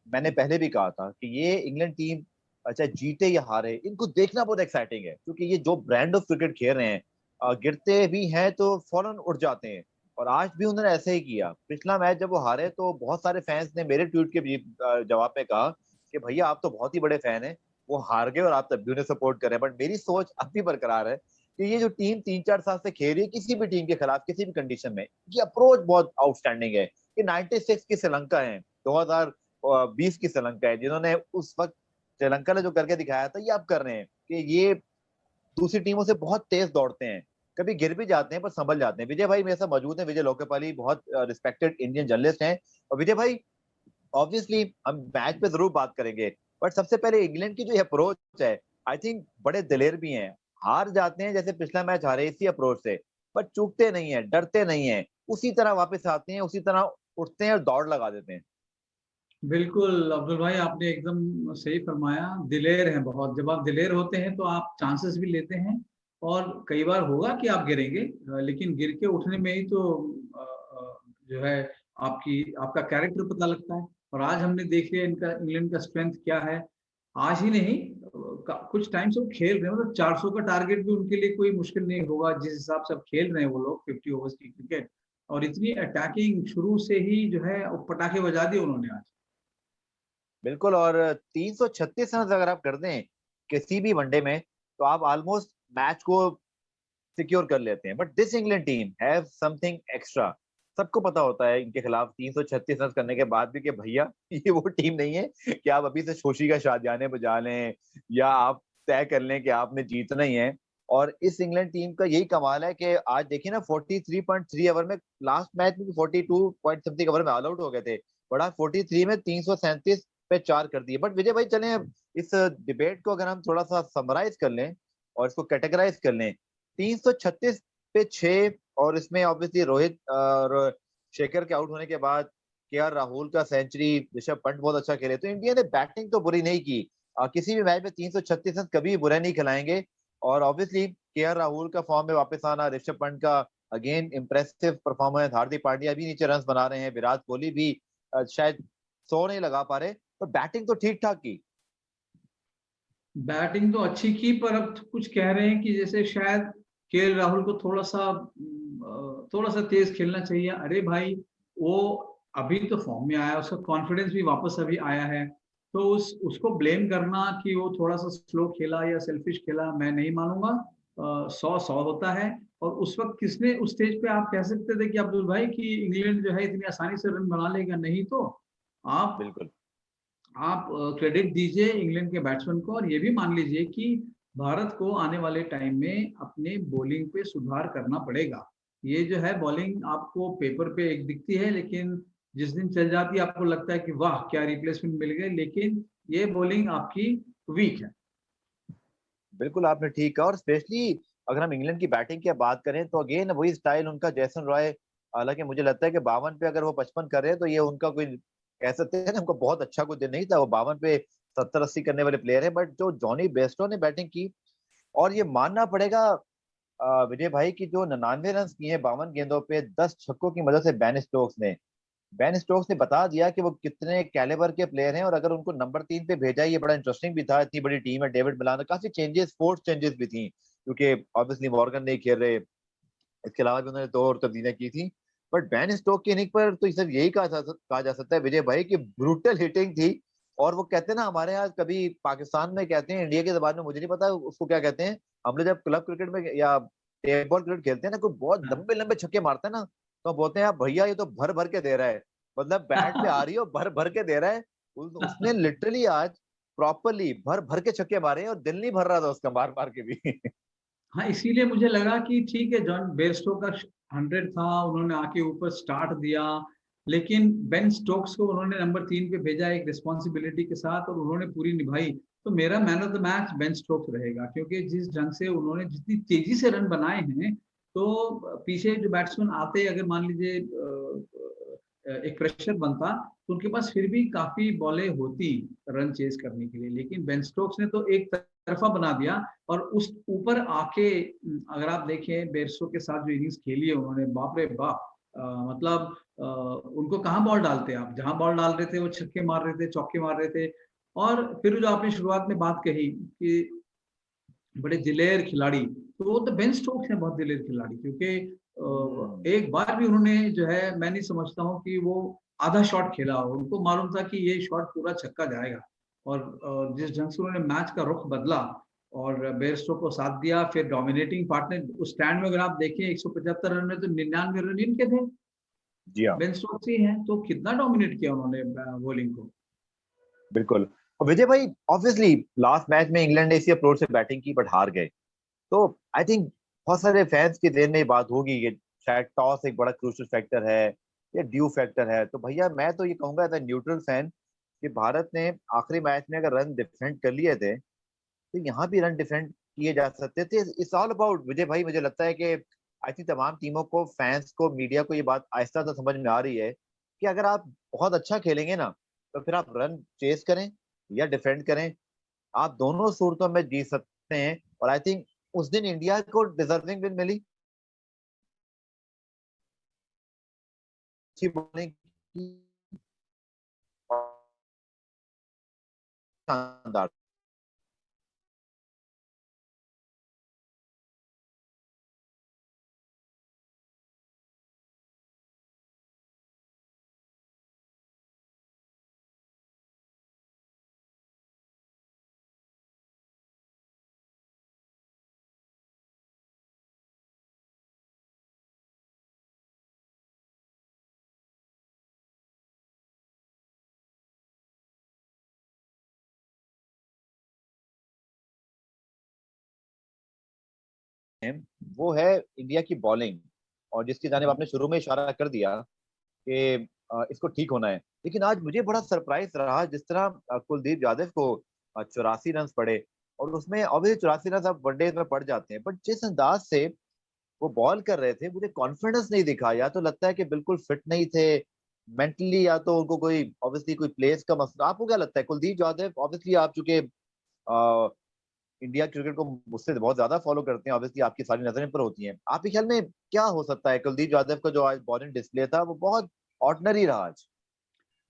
मैंने पहले भी कहा था कि ये इंग्लैंड टीम चाहे जीते या हारे, इनको देखना बहुत एक्साइटिंग है, क्योंकि ये जो ब्रांड ऑफ क्रिकेट खेल रहे हैं, गिरते भी हैं तो फौरन उठ जाते हैं। और आज भी उन्होंने ऐसे ही किया। पिछला मैच जब वो हारे तो बहुत सारे फैंस ने मेरे ट्वीट के जवाब में कहा कि भैया आप तो बहुत ही बड़े फैन हैं, वो हार गए और आप तब भी उन्हें सपोर्ट कर रहे हैं। बट मेरी सोच अब भी बरकरार है कि ये जो टीम 3-4 साल से खेल रही है किसी भी टीम के खिलाफ किसी भी कंडीशन में, ये अप्रोच बहुत आउटस्टैंडिंग है। कि 96 की श्रीलंका है, 2020 की श्रीलंका है, जिन्होंने उस वक्त श्रीलंका ने जो करके दिखाया था ये अब कर रहे हैं। कि ये दूसरी टीमों से बहुत तेज दौड़ते हैं, कभी गिर भी जाते हैं पर संभल जाते हैं। विजय भाई मेरे साथ मौजूद हैं, विजय लोकेपाली, बहुत रिस्पेक्टेड इंडियन जर्नलिस्ट हैं। और विजय भाई, ऑब्वियसली हम मैच पे जरूर बात करेंगे, बट सबसे पहले इंग्लैंड की जो अप्रोच है, आई थिंक बड़े दिलेर भी हैं। हार जाते हैं जैसे पिछला मैच हारे इसी अप्रोच से, बट चूकते नहीं है, डरते नहीं है, उसी तरह वापस आते हैं, उसी तरह उठते हैं और दौड़ लगा देते हैं। बिल्कुल अब्दुल भाई, आपने एकदम सही फरमाया। दिलेर हैं बहुत। जब आप दिलेर होते हैं तो आप चांसेस भी लेते हैं, और कई बार होगा कि आप गिरेंगे, लेकिन गिर के उठने में ही तो जो है आपकी आपका कैरेक्टर पता लगता है। और आज हमने देख लिया इनका, इंग्लैंड का स्ट्रेंथ क्या है। आज ही नहीं, कुछ टाइम से वो खेल रहे हैं, मतलब 400 का टारगेट भी उनके लिए कोई मुश्किल नहीं होगा, जिस हिसाब से अब खेल रहे हैं वो लोग 50 ओवर्स की क्रिकेट। और इतनी अटैकिंग शुरू से ही जो है वो पटाखे बजा दिए उन्होंने आज। बिल्कुल। और 336 रन अगर आप कर दें किसी भी वनडे में, तो आप ऑलमोस्ट मैच को सिक्योर कर लेते हैं। But this England team have something extra. सबको पता होता है इनके खिलाफ 336 रन करने के बाद भी कि भैया ये वो टीम नहीं है कि आप अभी से शोशी का शादियाने बजा लें या आप तय कर लें कि आपने जीतना ही है। और इस इंग्लैंड टीम का यही कमाल है कि आज देखिए ना, 43.3 ओवर में, लास्ट मैच में 42 पॉइंट समथिंग ओवर में ऑल आउट हो गए थे, बड़ा 43 में 337 पे 4 कर दिए। बट विजय भाई चलें अब इस डिबेट को अगर हम थोड़ा सा समराइज कर लें और इसको कैटेगराइज कर लें, 336 पे 6, और इसमें ऑब्वियसली रोहित और शेखर के आउट होने के बाद केआर राहुल का सेंचुरी, ऋषभ पंत बहुत अच्छा खेले, तो इंडिया ने बैटिंग तो बुरी नहीं की। किसी भी मैच में 336 रन कभी बुरा नहीं खिलाएंगे। और ऑब्वियसली केआर राहुल का फॉर्म में वापस आना, ऋषभ पंत का again impressive performance, Hardik Pandya भी नीचे रन बना रहे हैं, विराट कोहली भी शायद 100 नहीं लगा पा रहे, पर बैटिंग तो ठीक ठाक की। बैटिंग तो अच्छी की, पर अब कुछ कह रहे हैं कि जैसे शायद केएल राहुल को थोड़ा सा तेज खेलना चाहिए। अरे भाई, वो अभी तो फॉर्म में आया, उसका कॉन्फिडेंस भी वापस अभी आया है। तो उसको ब्लेम करना कि वो थोड़ा सा स्लो खेला या सेल्फिश खेला, मैं नहीं मानूंगा। 100 होता है। और उस वक्त किसने उस स्टेज पे आप कह सकते थे कि अब्दुल भाई कि इंग्लैंड जो है इतनी आसानी से रन बना लेगा? नहीं तो आप बिल्कुल। आप क्रेडिट दीजिए इंग्लैंड के बैट्समैन को, और ये भी मान लीजिए कि भारत को आने वाले टाइम में अपने बॉलिंग पे सुधार करना पड़ेगा। ये जो है बॉलिंग आपको पेपर पे एक दिखती है, लेकिन जिस दिन चल जाती है आपको लगता है कि वाह क्या रिप्लेसमेंट मिल गए, लेकिन ये बॉलिंग आपकी वीक है। बिल्कुल आपने ठीक कहा। और स्पेशली अगर हम इंग्लैंड की बैटिंग की बात करें तो अगेन वही स्टाइल उनका, जैसन रॉय। हालांकि मुझे लगता है कि 52 पे अगर वो 55 कर रहे हैं तो ये उनका कोई, कह सकते हैं ना, उनका बहुत अच्छा कोई दिन नहीं था। वो 52 पे 70-80 करने वाले प्लेयर है। बट जो जॉनी बेस्टो ने बैटिंग की, और ये मानना पड़ेगा विजय भाई की, जो 99 रन किए हैं 52 गेंदों पे 10 छक्कों की मदद से बेन स्टोक्स ने बता दिया कि वो कितने कैलिबर के प्लेयर हैं। और अगर उनको नंबर 3 पे भेजा, ये बड़ा इंटरेस्टिंग भी था। इतनी बड़ी टीम है, डेविड मिलान, काफी चेंजेस, फोर्स चेंजेस भी थी, क्योंकि ऑब्वियसली मॉर्गन नहीं खेल रहे। इसके अलावा भी उन्होंने 2 और तब्दीलियां की थी। बट बैन स्टोक की इनिंग पर तो सिर्फ यही कहा जा सकता है विजय भाई कि ब्रूटल हिटिंग थी। और वो कहते हैं ना, हमारे यहाँ कभी पाकिस्तान में कहते हैं, इंडिया की जबान में मुझे नहीं पता उसको क्या कहते हैं, हम लोग जब क्लब क्रिकेट में या टेबल बॉल क्रिकेट खेलते हैं ना, कोई बहुत लंबे लंबे छक्के मारता है ना, तो हम बोलते हैं यार भैया ये तो भर भर के दे रहा है, मतलब बैट पे आ रही है और भर भर के दे रहा है। उसने लिटरली आज प्रॉपरली भर भर के छक्के मारे हैं और दिल नहीं भर रहा था उसका मार मार के भी। हाँ, इसीलिए मुझे लगा कि ठीक है, जॉन बेयरस्टो का 100 था, उन्होंने आके ऊपर स्टार्ट दिया, लेकिन बेन स्टोक्स को उन्होंने नंबर 3 पे भेजा एक रिस्पॉन्सिबिलिटी के साथ, और उन्होंने पूरी निभाई। तो मेरा man of the match Ben Stokes रहेगा, क्योंकि जिस ढंग से उन्होंने जितनी तेजी से रन बनाए हैं, तो पीछे जो बैट्समैन आते, अगर मान लीजिए एक प्रेशर बनता, तो उनके पास फिर भी काफी बॉलें होती रन चेज करने के लिए। लेकिन बेन स्टोक्स ने तो एक तरफा बना दिया। और उस ऊपर आके अगर आप देखें बेरसो के साथ जो इनिंग्स खेली है उन्होंने, बाप रे बाप, मतलब उनको कहाँ बॉल डालते आप? जहाँ बॉल डाल रहे थे वो छक्के मार रहे थे, चौके मार रहे थे। और फिर जो आपने शुरुआत में बात कही कि बड़े दिलेर खिलाड़ी, तो वो तो बेन स्टोक्स हैं बहुत दिलेर खिलाड़ी, क्योंकि हम्म, एक बार भी उन्होंने जो है, मैं नहीं समझता हूँ कि वो आधा शॉट खेला हो। उनको मालूम था कि ये शॉट पूरा छक्का जाएगा, और जिस ढंग से उन्होंने मैच का रुख बदला और बेयरस्टो को साथ दिया, फिर डोमिनेटिंग पार्टनर उस स्टैंड में अगर आप देखें 175 रन में तो 99 रन इनके थे, जी हाँ, बेन स्टोक्स ही हैं, तो कितना डोमिनेट किया उन्होंने बॉलिंग को। बिल्कुल। और विजय भाई, ऑब्वियसली लास्ट मैच में इंग्लैंड ने इसी अप्रोच से बैटिंग की बट हार गए। तो आई थिंक बहुत सारे फैंस की देर में ये बात होगी कि शायद टॉस एक बड़ा क्रूशियल फैक्टर है या ड्यू फैक्टर है। तो भैया मैं तो ये कहूंगा एज ए न्यूट्रल फैन कि भारत ने आखिरी मैच में अगर रन डिफेंड कर लिए थे तो यहाँ भी रन डिफेंड किए जा सकते थे। इट्स ऑल अबाउट विजय भाई, मुझे लगता है कि आई थिंक तमाम टीमों को, फैंस को, मीडिया को ये बात आहिस्ता आहिस्ता समझ में आ रही है कि अगर आप बहुत अच्छा खेलेंगे ना तो फिर आप रन चेस करें या डिफेंड करें, आप दोनों सूरतों में जीत सकते हैं। और आई थिंक उस दिन इंडिया को डिजर्विंग विन मिली। अच्छी बॉलिंग की, शानदार। वो है इंडिया की बॉलिंग, और जिसकी जानिब आपने शुरू में इशारा कर दिया कि इसको ठीक होना है। लेकिन आज मुझे बड़ा सरप्राइज रहा जिस तरह कुलदीप यादव को 84 रन पड़े। और उसमें ऑब्वियसली 84 रन अब वनडे में पड़ जाते हैं, बट जिस अंदाज से वो बॉल कर रहे थे मुझे कॉन्फिडेंस नहीं दिखा। या तो लगता है कि बिल्कुल फिट नहीं थे मेंटली, या तो उनको कोई ऑब्वियसली कोई प्लेस का मसला। आपको क्या लगता है? कुलदीप यादव, ऑब्वियसली आप चूंकि इंडिया क्रिकेट को मुझसे बहुत ज्यादा फॉलो करते हैं, ऑब्वियसली आपकी सारी नजरें पर होती हैं, आपके ख्याल में क्या हो सकता है? कुलदीप यादव का जो आज बॉलिंग डिस्प्ले था वो बहुत ऑर्डिनरी रहा आज।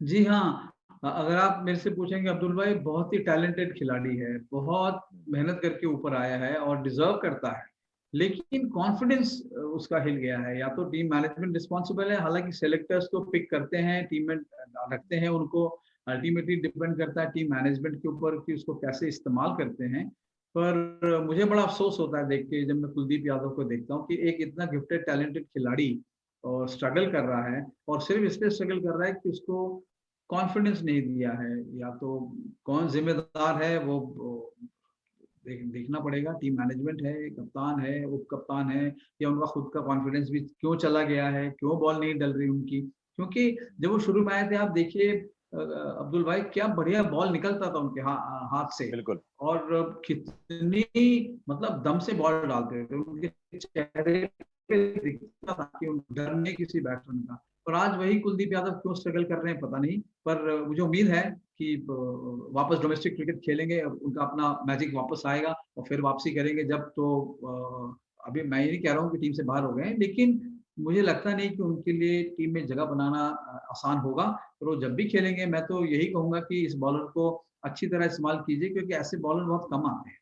जी हाँ, अगर आप मेरे से पूछेंगे अब्दुल भाई, बहुत ही टैलेंटेड खिलाड़ी है, बहुत मेहनत करके ऊपर आया है और डिजर्व करता है। लेकिन कॉन्फिडेंस उसका हिल गया है, या तो टीम मैनेजमेंट रिस्पॉन्सिबल है, हालांकि सेलेक्टर्स तो पिक करते हैं, टीम में रखते हैं उनको, अल्टीमेटली डिपेंड करता है टीम मैनेजमेंट के ऊपर कि उसको कैसे इस्तेमाल करते हैं। पर मुझे बड़ा अफसोस होता है देख के, जब मैं कुलदीप यादव को देखता हूँ कि एक इतना गिफ्टेड टैलेंटेड खिलाड़ी और स्ट्रगल कर रहा है, और सिर्फ इसलिए स्ट्रगल कर रहा है कि उसको कॉन्फिडेंस नहीं दिया है। या तो कौन जिम्मेदार है वो देखना पड़ेगा, टीम मैनेजमेंट है, कप्तान है, उप कप्तान है, या उनका खुद का कॉन्फिडेंस भी क्यों चला गया है, क्यों बॉल नहीं डल रही उनकी। क्योंकि जब वो शुरू में आए थे, आप देखिए अब्दुल भाई, क्या बढ़िया बॉल निकलता था उनके हाथ से, बिल्कुल। और कितनी मतलब दम से बॉल डालते थे, उनके चेहरे पे दिखता था कि डर नहीं किसी बैट्समैन का। और आज वही कुलदीप यादव क्यों स्ट्रगल कर रहे हैं पता नहीं, पर मुझे उम्मीद है कि वापस डोमेस्टिक क्रिकेट खेलेंगे, उनका अपना मैजिक वापस आएगा और फिर वापसी करेंगे जब, तो अभी मैं ये नहीं कह रहा हूँ कि टीम से बाहर हो गए हैं, लेकिन मुझे लगता नहीं कि उनके लिए टीम में जगह बनाना आसान होगा। और वो जब भी खेलेंगे, मैं तो यही कहूंगा कि इस बॉलर को अच्छी तरह इस्तेमाल कीजिए, क्योंकि ऐसे बॉलर बहुत कम आते हैं।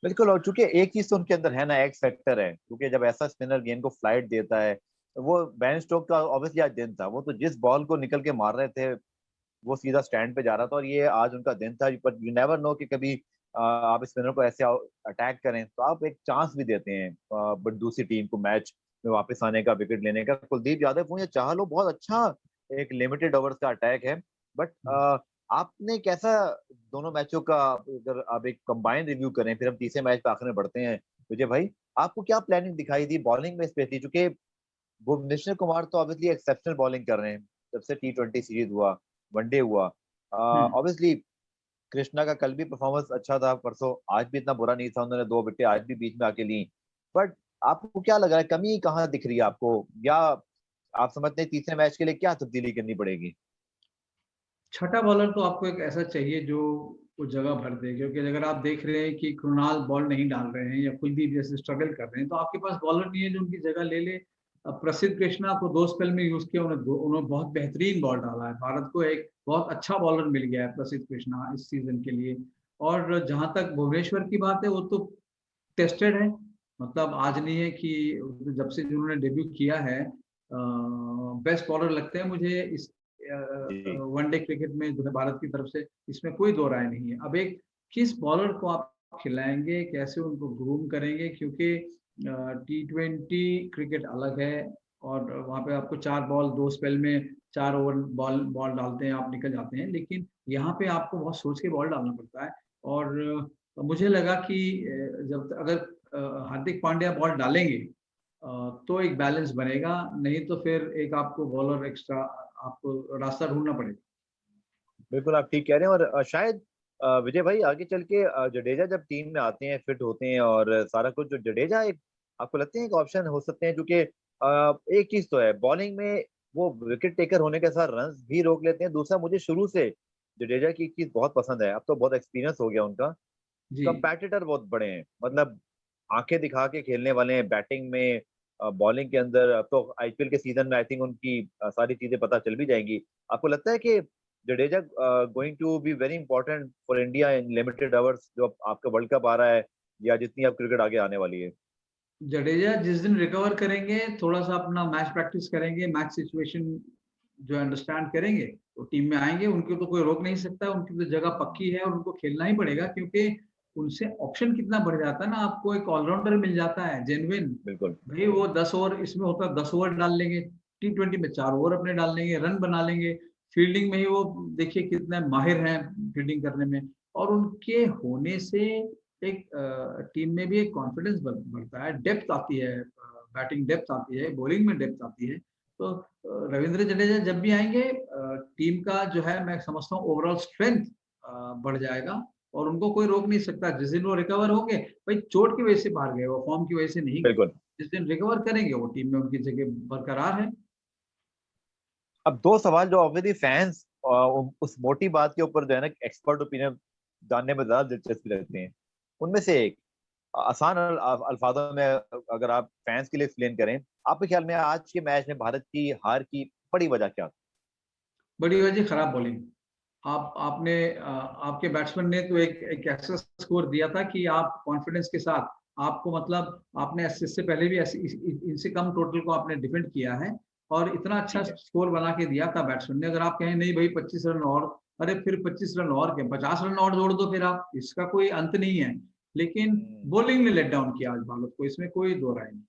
बिल्कुल, और चूंकि एक चीज तो उनके अंदर है ना, एक्स फैक्टर है, क्योंकि जब ऐसा स्पिनर गेंद को फ्लाइट देता है तो वो बेन स्टोक का ऑब्वियसली आज दिन था। वो तो जिस बॉल को निकल के मार रहे थे वो सीधा स्टैंड पे जा रहा था, और ये आज उनका दिन था। पर यू नेवर नो कि कभी आप स्पिनर को ऐसे अटैक करें तो आप एक चांस भी देते हैं बट दूसरी टीम को मैच में वापस आने का, विकेट लेने का। कुलदीप यादव हो या चाहल, बहुत अच्छा एक लिमिटेड ओवर्स का अटैक है। बट आपने कैसा दोनों मैचों का, अगर आप एक कंबाइंड रिव्यू करें, फिर हम तीसरे मैच पे आखिर में बढ़ते हैं विजय भाई, आपको क्या प्लानिंग दिखाई दी बॉलिंग में स्पेशली? चूंकि भुवनेश्वर कुमार तो ऑब्वियसली एक्सेप्शनल बॉलिंग कर रहे हैं जब से T20 सीरीज हुआ, वनडे हुआ। हम्म। ऑब्वियसली कृष्णा का कल भी परफॉर्मेंस अच्छा था, परसों आज भी इतना बुरा नहीं था, उन्होंने 2 विकेट आज भी बीच में आके ली। बट आपको क्या लग रहा है, कमी कहाँ दिख रही है आपको? या आप समझते हैं तीसरे मैच के लिए क्या तब्दीली करनी पड़ेगी? छठा बॉलर तो आपको एक ऐसा चाहिए जो वो जगह भर दे, क्योंकि अगर आप देख रहे हैं कि कृणाल बॉल नहीं डाल रहे हैं या कुलदीप जैसे स्ट्रगल कर रहे हैं, तो आपके पास बॉलर नहीं है जो उनकी जगह ले ले। प्रसिद्ध कृष्णा को 2 स्पेल में यूज किया, उन्होंने बहुत बेहतरीन बॉल डाला है। भारत को एक बहुत अच्छा बॉलर मिल गया है प्रसिद्ध कृष्णा इस सीजन के लिए। और जहां तक भुवनेश्वर की बात है, वो तो टेस्टेड है, मतलब आज नहीं है कि जब से जिन्होंने डेब्यू किया है, बेस्ट बॉलर लगते हैं मुझे इस जी वनडे क्रिकेट में जो है भारत की तरफ से, इसमें कोई दो राय नहीं है। अब एक किस बॉलर को आप खिलाएंगे, कैसे उनको ग्रूम करेंगे, क्योंकि T20 क्रिकेट अलग है और वहाँ पे आपको 4 बॉल 2 स्पेल में 4 ओवर बॉल बॉल डालते हैं, आप निकल जाते हैं। लेकिन यहाँ पे आपको बहुत सोच के बॉल डालना पड़ता है। और मुझे लगा कि अगर हार्दिक पांड्या बॉल डालेंगे तो एक बैलेंस बनेगा, नहीं तो फिर एक आपको बॉलर एक्स्ट्रा आपको रास्ता ढूंढना पड़ेगा। बिल्कुल आप ठीक कह रहे हैं। और शायद विजय भाई आगे चल के जडेजा जब टीम में आते हैं, फिट होते हैं और सारा कुछ, जो जडेजा एक आपको लगते हैं एक ऑप्शन हो सकते हैं, क्योंकि एक चीज तो है बॉलिंग में वो विकेट टेकर होने के साथ रन भी रोक लेते हैं। दूसरा मुझे शुरू से जडेजा की एक चीज बहुत पसंद है, अब तो बहुत एक्सपीरियंस हो गया उनका, जी कंपैटिटर बहुत बड़े हैं, मतलब आंखें दिखा के खेलने वाले हैं बैटिंग में, बॉलिंग के अंदर। अब तो आईपीएल के सीजन में आई थिंक उनकी सारी चीजें पता चल भी जाएंगी। आपको लगता है कि Jadeja going to be very important for India in limited overs, जो आपका वर्ल्ड कप आ रहा है या जितनी अब क्रिकेट आगे आने वाली है? जडेजा जिस दिन रिकवर करेंगे, थोड़ा सा अपना मैच प्रैक्टिस करेंगे, मैच सिचुएशन जो अंडरस्टैंड करेंगे, तो टीम में आएंगे। उनको तो कोई रोक नहीं सकता, उनकी तो जगह पक्की है और उनको खेलना ही पड़ेगा, क्योंकि उनसे ऑप्शन कितना बढ़ जाता है ना, आपको एक ऑलराउंडर मिल जाता है जेन्युइन। बिल्कुल। भाई वो 10 ओवर इसमें होता है, 10 ओवर डाल लेंगे, T20 में 4 ओवर अपने डाल लेंगे, रन बना लेंगे। फील्डिंग में ही वो देखिए कितने माहिर हैं फील्डिंग करने में। और उनके होने से एक टीम में भी एक कॉन्फिडेंस बढ़ता है, डेप्थ आती है, बैटिंग डेप्थ आती है, बॉलिंग में डेप्थ आती है। तो रविंद्र जडेजा जब भी आएंगे, टीम का जो है मैं समझता हूँ ओवरऑल स्ट्रेंथ बढ़ जाएगा और उनको कोई रोक नहीं सकता। जिस दिन वो रिकवर होंगे, भाई चोट की वजह से बाहर गए, वो फॉर्म की वजह से नहीं गए, बिल्कुल। जिस दिन रिकवर करेंगे वो टीम में उनकी जगह बरकरार है। अब दो सवाल जो ऑब्वियसली फैंस उस मोटी बात के ऊपर जो है ना एक्सपर्ट ओपिनियन जानने में ज्यादा दिलचस्पी रखते हैं, उनमें से एक आसान अल्फाजों में अगर आप फैंस के लिए एक्सप्लेन करें, आपके ख्याल में आज के मैच में भारत की हार की बड़ी वजह क्या? बड़ी वजह खराब बॉलिंग। आपने आपके बैट्समैन ने तो एक ऐसा स्कोर दिया था कि आप कॉन्फिडेंस के साथ, आपको मतलब आपने इससे पहले भी इनसे कम टोटल को आपने डिफेंड किया है और इतना अच्छा ठीक है। स्कोर बना के दिया था बैट्समैन ने। अगर आप कहें नहीं भाई 25 रन और, अरे फिर 25 रन और क्या, 50 रन और जोड़ दो, फिर आप, इसका कोई अंत नहीं है। लेकिन हम्म, बॉलिंग ने लेट डाउन किया आज भारत को, इसमें कोई दो राय नहीं।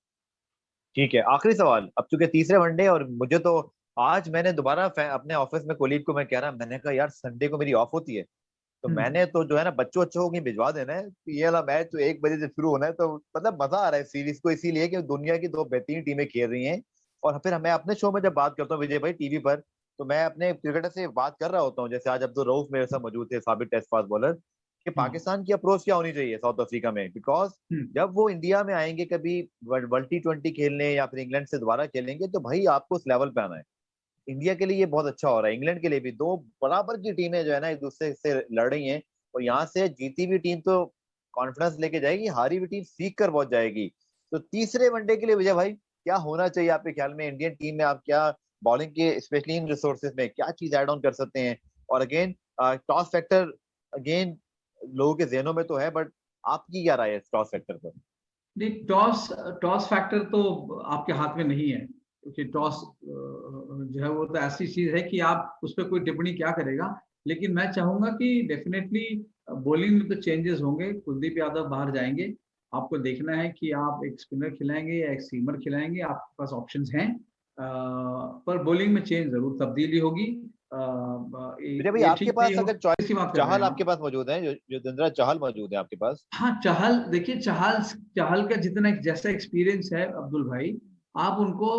ठीक है, आखिरी सवाल। अब चूंकि तीसरे वनडे, और मुझे तो आज मैंने दोबारा अपने ऑफिस में कोलीग को मैं कह रहा, मैंने कहा यार संडे को मेरी ऑफ होती है, तो हम्म। मैंने तो जो है ना बच्चों बच्चों को भिजवा देना है, तो ये वाला मैच तो 1 बजे से शुरू होना है। तो मतलब मजा आ रहा है सीरीज को, इसीलिए कि दुनिया की दो बेहतरीन टीमें खेल रही हैं। और फिर मैं अपने शो में जब बात करता हूँ विजय भाई टीवी पर, तो मैं अपने क्रिकेटर से बात कर रहा होता हूँ, जैसे आज अब्दुल रऊफ मेरे साथ मौजूद थे, साबिक टेस्ट फास्ट बॉलर, कि हाँ। पाकिस्तान की अप्रोच क्या होनी चाहिए साउथ अफ्रीका में, बिकॉज हम्म। जब वो इंडिया में आएंगे कभी वर्ल्ड T20 खेलने या फिर इंग्लैंड से दोबारा खेलेंगे, तो भाई आपको उस लेवल पे आना है। इंडिया के लिए ये बहुत अच्छा हो रहा है, इंग्लैंड के लिए भी, दो बराबर की टीमें जो है ना एक दूसरे से लड़ रही हैं। और यहाँ से जीती हुई टीम तो कॉन्फिडेंस लेके जाएगी, हारी हुई टीम सीख कर बहुत जाएगी। तो तीसरे वनडे के लिए विजय भाई क्या होना चाहिए आपके ख्याल में इंडियन टीम में? आप क्या बॉलिंग के स्पेशली इन रिसोर्सेज में क्या चीज ऐड ऑन कर सकते हैं? और अगेन टॉस फैक्टर, अगेन लोगों के जहनों में तो है, बट आपकी क्या राय है टॉस फैक्टर पर? नहीं, टॉस टॉस फैक्टर तो आपके हाथ में नहीं है, क्योंकि टॉस जो है वो तो ऐसी चीज है कि आप उस पर कोई टिप्पणी क्या करेगा। लेकिन मैं चाहूंगा कि डेफिनेटली बॉलिंग में तो चेंजेस होंगे, कुलदीप यादव बाहर जाएंगे। आपको देखना है कि आप एक स्पिनर खिलाएंगे या एक सीमर खिलाएंगे, आपके पास ऑप्शंस हैं। पर बॉलिंग में चेंज जरूर, तब्दीली होगी। विजय भाई ये आपके ठीक नहीं पास हो, अगर इसकी बात कर रहे चाहल हैं आपके आप। पास मौजूद है, जो युजवेंद्र चहल मौजूद है आपके पास। हाँ, चहल देखिए, चहल चहल का जितना जैसा एक्सपीरियंस है अब्दुल भाई, आप उनको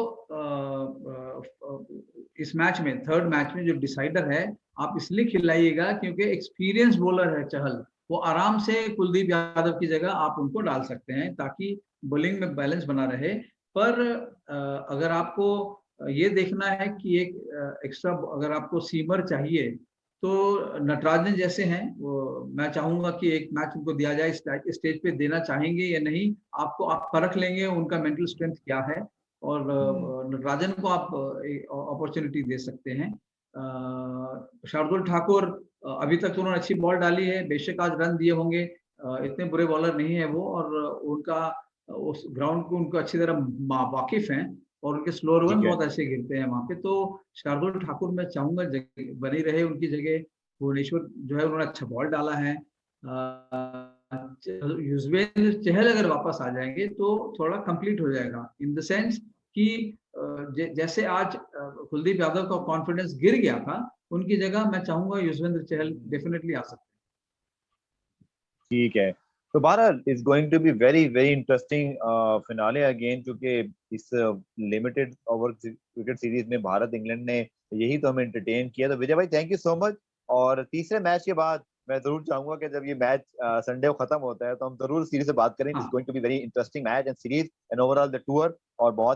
इस मैच में, थर्ड मैच में जो डिसाइडर है, आप इसलिए खिलाइएगा क्योंकि एक्सपीरियंस बॉलर है चहल। वो आराम से कुलदीप यादव की जगह आप उनको डाल सकते हैं ताकि बॉलिंग में बैलेंस बना रहे। पर अगर आपको ये देखना है कि एक एक्स्ट्रा, अगर आपको सीमर चाहिए, तो नटराजन जैसे हैं वो, मैं चाहूंगा कि एक मैच उनको दिया जाए। स्टेज पे देना चाहेंगे या नहीं, आपको आप परख लेंगे उनका मेंटल स्ट्रेंथ क्या है। और नटराजन को आप अपॉर्चुनिटी दे सकते हैं। शार्दुल ठाकुर अभी तक तो उन्होंने अच्छी बॉल डाली है, बेशक आज रन दिए होंगे, इतने बुरे बॉलर नहीं है वो, और उनका उस ग्राउंड को उनको अच्छी तरह वाकिफ हैं और उनके स्लो रन ठीक है। बहुत अच्छे गिरते हैं वहाँ पे। तो शार्दुल ठाकुर मैं चाहूंगा बनी रहे उनकी जगह। भुवनेश्वर जो है उन्होंने अच्छा बॉल डाला है। युजवेंद्र चहल अगर वापस आ जाएंगे तो थोड़ा कंप्लीट हो जाएगा, इन द सेंस कि जैसे आज कुलदीप यादव का कॉन्फिडेंस गिर गया था, उनकी जगह मैं चाहूंगा युजवेंद्र चहल डेफिनेटली आ सकते हैं। ठीक है, तो बहरहाल is going to be very very interesting finale again, क्योंकि इस लिमिटेड ओवर क्रिकेट सीरीज में भारत इंग्लैंड ने यही तो हमें एंटरटेन किया। तो विजय भाई थैंक यू सो मच। और तीसरे मैच के बाद मैं जरूर चाहूंगा कि जब ये मैच संडे को खत्म होता है तो हम जरूर सीरीज से बात करें। इट्स हाँ going to be very interesting match and series and overall the tour. और बहुत